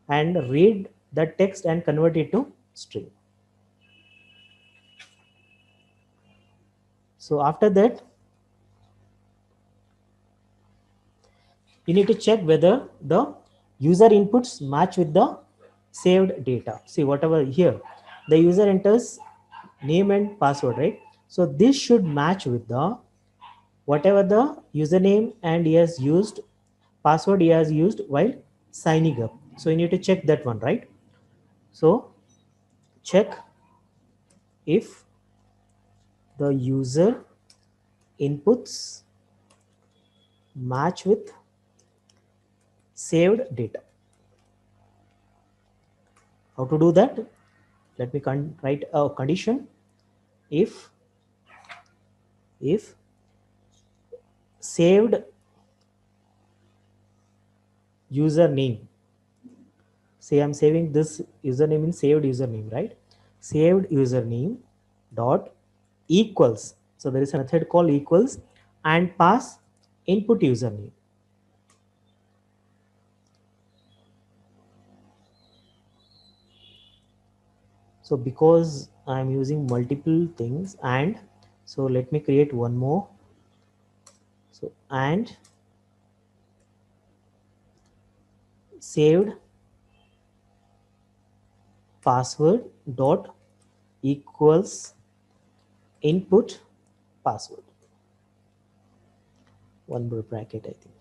and read the text and convert it to string. So after that, you need to check whether the user inputs match with the saved data. See, whatever here, the user enters name and password, right? So this should match with the whatever the username and he has used, password he has used while signing up. So you need to check that one, right? So check if the user inputs match with saved data. How to do that? Let me write a condition. If saved username, say I'm saving this username in saved username, right? Saved username dot equals, so there is a method called equals, and pass input username. So because I'm using multiple things, and so let me create one more. So and saved password dot equals input password, one more bracket, I think.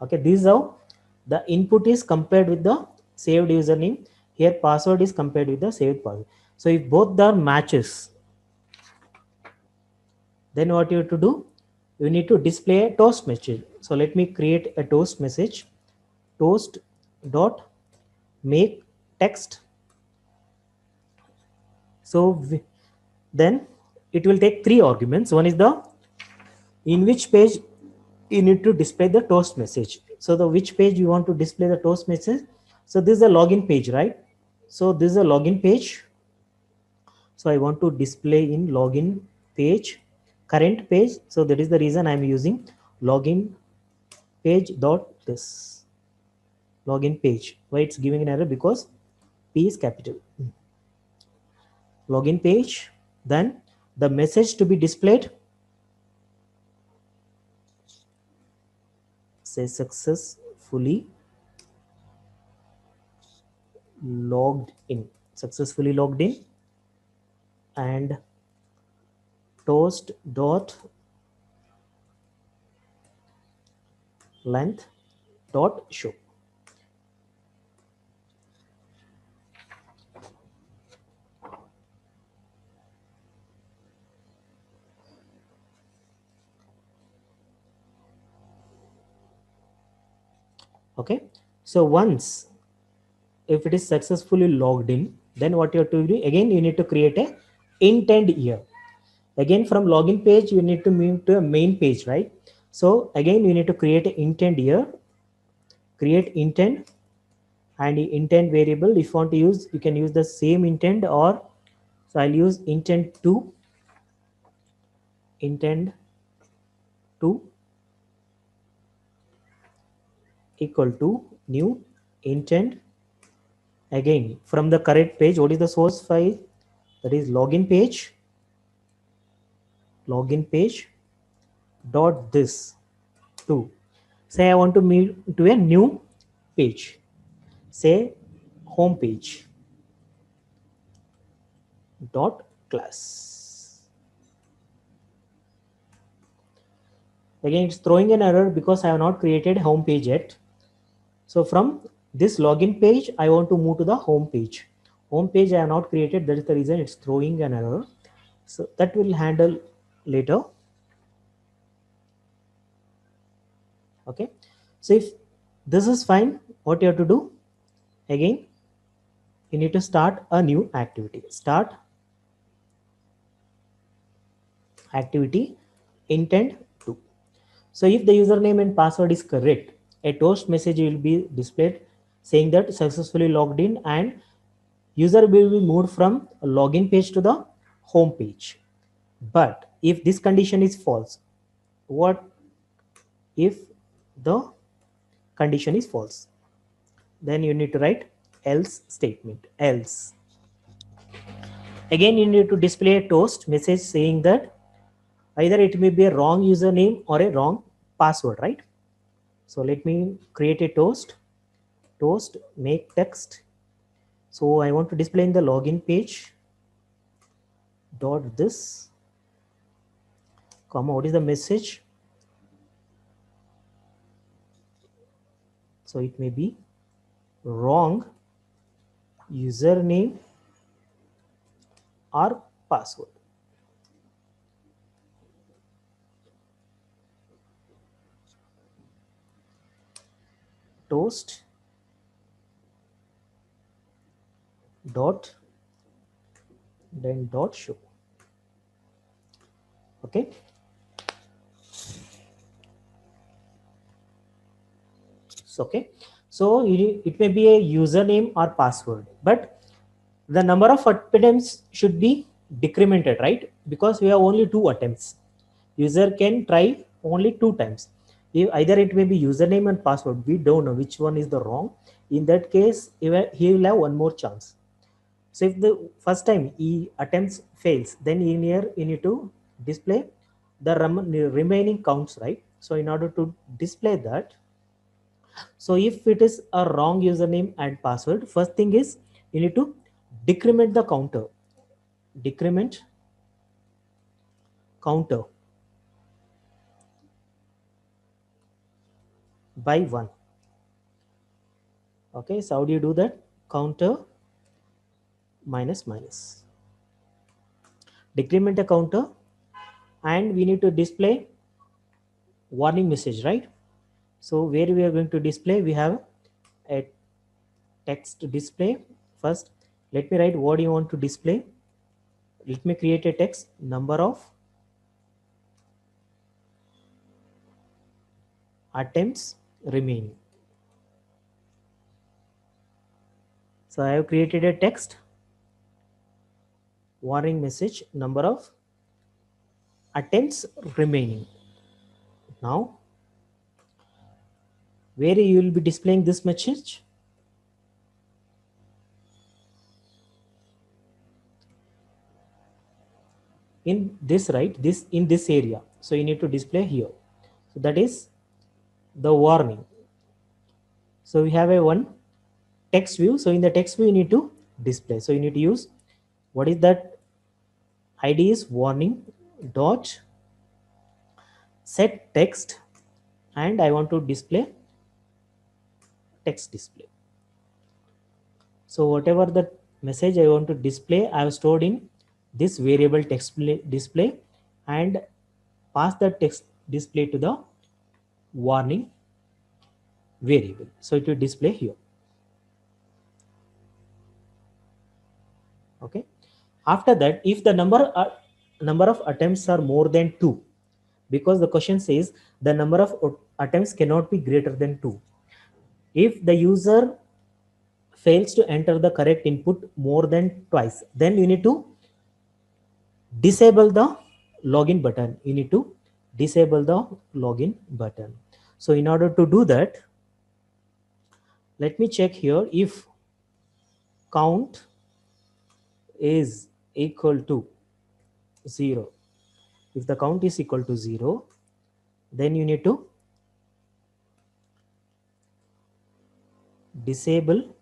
Okay, this is how the input is compared with the saved username. Here password is compared with the saved password. So if both are matches, then what you have to do, you need to display a toast message. So let me create a toast message. Toast dot make text. So then it will take three arguments. One is the in which page you need to display the toast message. So the which page you want to display the toast message. So this is a login page, right? So this is a login page. So I want to display in login page, current page. So that is the reason I'm using login page dot this login page. Why it's giving an error? Because P is capital. Login page. Then the message to be displayed, say successfully logged in, successfully logged in, and toast dot length dot show. Okay, so once if it is successfully logged in, then what you have to do, again you need to create a intent here. Again from login page you need to move to a main page, right? So again you need to create an intent here, create intent, and the intent variable, if you want to use, you can use the same intent, or so I'll use intent to equal to new intent. Again from the correct page, what is the source file? That is login page dot this to, say I want to move to a new page, say home page dot class. Again it's throwing an error because I have not created home page yet. So from this login page I want to move to the home page. Home page I have not created, that is the reason it's throwing an error. So that will handle later. Okay, so if this is fine, what you have to do, again you need to start a new activity. Start activity intent to. So if the username and password is correct, a toast message will be displayed saying that successfully logged in, and user will be moved from a login page to the home page. But if this condition is false, what if the condition is false? Then you need to write else statement. Else, again you need to display a toast message saying that either it may be a wrong username or a wrong password, right? So let me create a toast make text. So I want to display in the login page dot this comma, what is the message? So it may be wrong username or password. Toast dot then dot show. Okay. So, okay. So it may be a username or password, but the number of attempts should be decremented, right? Because we have only 2 attempts. User can try only 2 times. If either it may be username and password, we don't know which one is the wrong. In that case, he will have one more chance. So if the first time he attempts fails, then in here you need to display the remaining counts, right? So in order to display that, so if it is a wrong username and password, first thing is you need to decrement the counter. Decrement counter by 1. Okay, so how do you do that? Counter minus minus. Decrement a counter, and we need to display warning message, right? So where we are going to display, we have a text display. First, let me write what you want to display. Let me create a text, number of attempts remaining. So I have created a text, warning message, number of attempts remaining. Now, where you will be displaying this message? In this, right? This in this area. So you need to display here. So that is the warning. So we have a one text view. So in the text view, you need to display. So you need to use, what is that? ID is warning dot set text, and I want to display text display. So whatever the message I want to display, I have stored in this variable text display and pass the text display to the warning variable. So it will display here. Okay. After that, if the number of attempts are more than 2, because the question says the number of attempts cannot be greater than 2. If the user fails to enter the correct input more than twice, then you need to disable the login button. You need to disable the login button. So in order to do that, let me check here if count is equal to 0. If the count is equal to 0, then you need to disable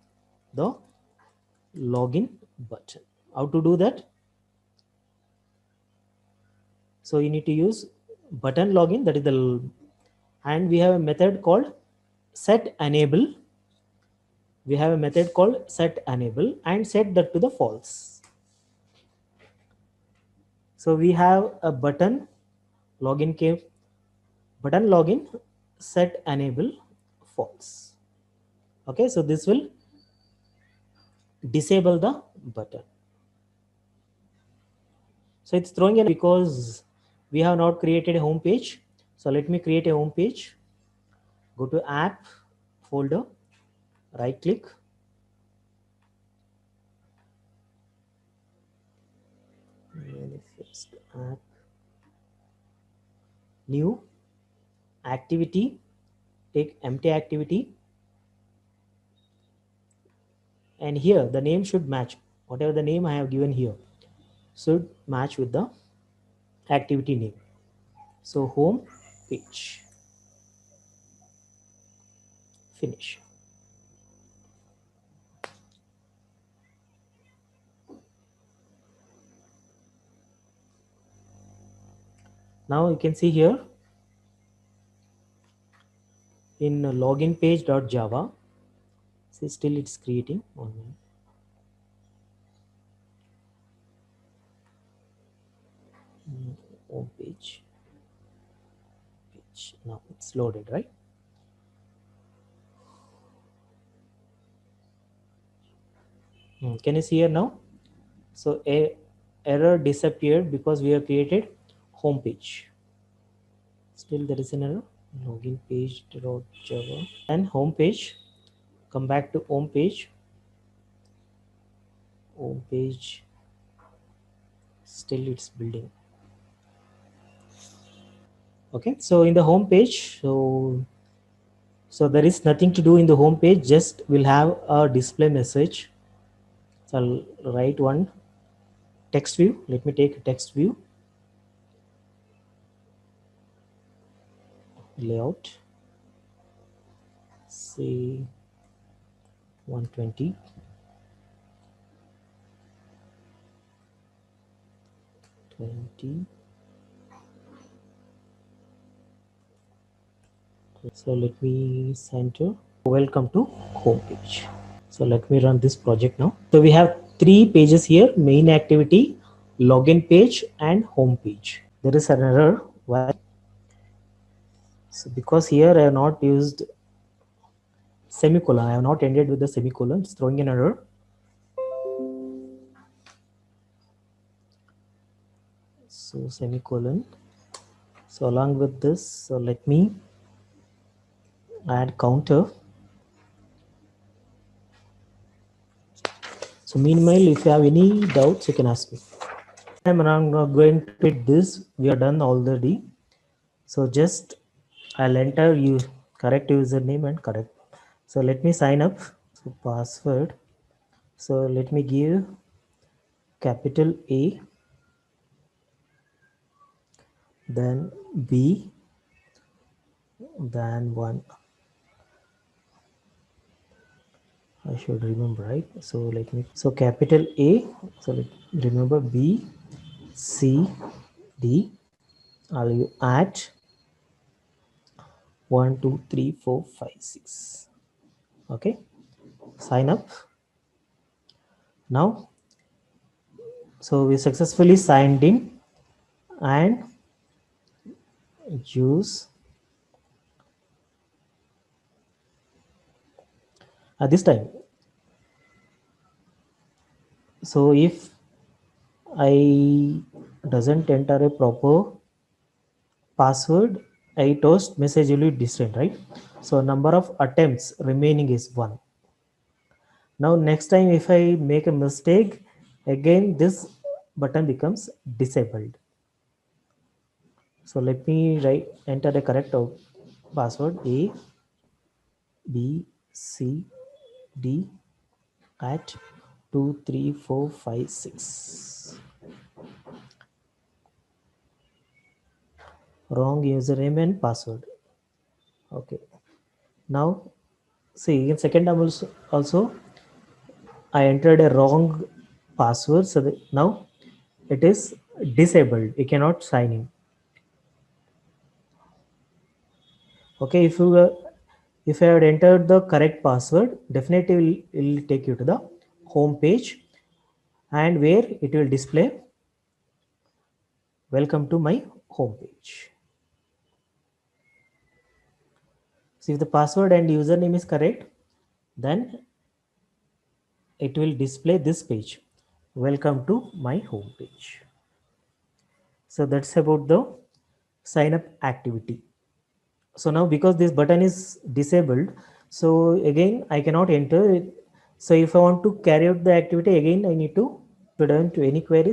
the login button. How to do that? So you need to use button login, that is the, and we have a method called set enable. We have a method called set enable and set that to the false. So we have a button login button login set enable false. Okay, so this will disable the button. So it's throwing an because we have not created a home page. So let me create a home page. Go to app folder, right click, manifest app, new activity, take empty activity, and here the name should match. Whatever the name I have given here should match with the activity name. So home page, finish. Now you can see here in login page.java. See, still it's creating. 1 minute. Home page. Now it's loaded, right? Can you see here now? So a error disappeared because we have created home page. Still there is an error. Login page.java and home page. Come back to home page. Home page. Still it's building. Okay, so in the home page, so there is nothing to do in the home page. Just we'll have a display message. So I'll write one text view. Let me take a text view. Layout. Say 120. 20. So let me center. Welcome to home page. So let me run this project now. So we have 3 pages here: main activity, login page, and home page. There is an error. Why? So because here I have not used semicolon, I have not ended with the semicolon. It's throwing an error. So semicolon. So along with this, so let me add counter. So meanwhile, if you have any doubts, you can ask me. I'm not going to read this. We are done already. So just I'll enter you correct username and correct. So let me sign up. So password. So let me give capital A, then B, then 1. I should remember, right? So let me, so capital A, so remember B, C, D. I'll add 1, 2, 3, 4, 5, 6. Okay, sign up. Now, so we successfully signed in and use at this time. So if I doesn't enter a proper password, a toast message will be different, right? So number of attempts remaining is 1. Now next time if I make a mistake, again this button becomes disabled. So let me enter the correct password: A, B, C, D at 2, 3, 4, 5, 6. Wrong username and password. Okay. Now see in second time also I entered a wrong password, so that now it is disabled. You cannot sign in. Okay, if I had entered the correct password, definitely it will take you to the home page, and where it will display welcome to my home page. So if the password and username is correct, then it will display this page, welcome to my home page. So that's about the sign up activity. So now because this button is disabled, so again I cannot enter it. So if I want to carry out the activity again, I need to put down to any queries.